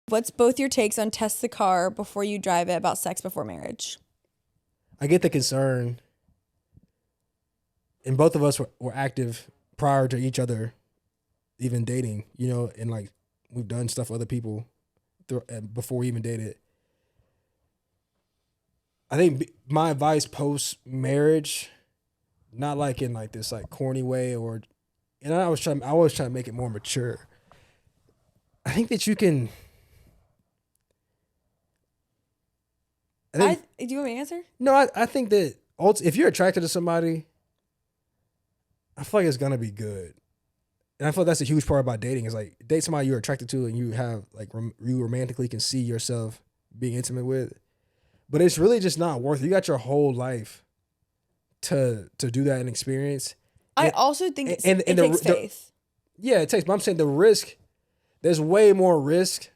What's both your takes on test the car before you drive it about sex before marriage? I get the concern, and both of us were active prior to each other even dating, and like we've done stuff with other people before we even dated. I think my advice post marriage, not like in like this like corny way and I was trying to make it more mature. I think that you can. Do you want me to answer? No, I think that if you're attracted to somebody, I feel like it's gonna be good. And I feel like that's a huge part about dating is like date somebody you're attracted to and you have like you romantically can see yourself being intimate with. But it's really just not worth it. You got your whole life to do that and experience. I also think it takes faith. Yeah, it takes. But I'm saying the risk, there's way more risk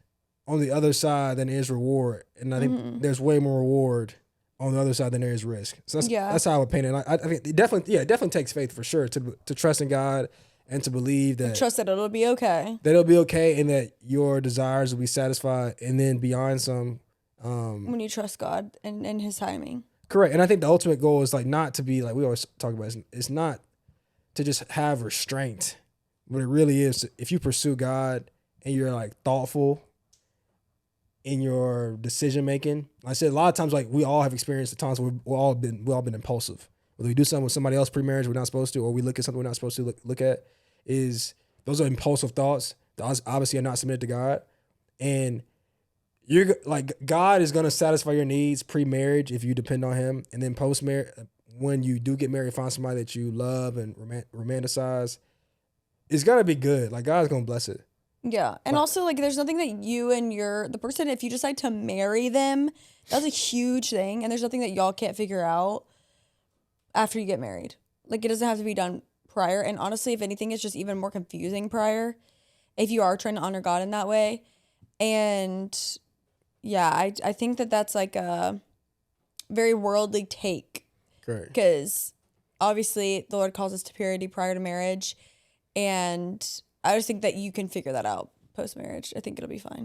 on the other side than there is reward. And I think there's way more reward on the other side than there is risk. So that's how I would paint it. And I think it definitely takes faith for sure to trust in God and to believe that. Trust that it'll be okay. That it'll be okay and that your desires will be satisfied and then beyond some. When you trust God and his timing. Correct. And I think the ultimate goal is like not to be like we always talk about it's not to just have restraint. What it really is, if you pursue God and you're like thoughtful in your decision making. Like I said, a lot of times like we all have experienced the times where we've all been impulsive. Whether we do something with somebody else pre-marriage we're not supposed to, or we look at something we're not supposed to look at, those are impulsive thoughts that obviously are not submitted to God. And you're like, God is going to satisfy your needs pre-marriage if you depend on him. And then post-marriage, when you do get married, find somebody that you love and romanticize, it's going to be good. Like God's going to bless it. Yeah. And also like there's nothing that you and the person, if you decide to marry them, that's a huge thing. And there's nothing that y'all can't figure out after you get married. Like it doesn't have to be done prior. And honestly, if anything, it's just even more confusing prior if you are trying to honor God in that way. And yeah, I think that's like a very worldly take. Correct. Because obviously the Lord calls us to purity prior to marriage. And I just think that you can figure that out post-marriage. I think it'll be fine.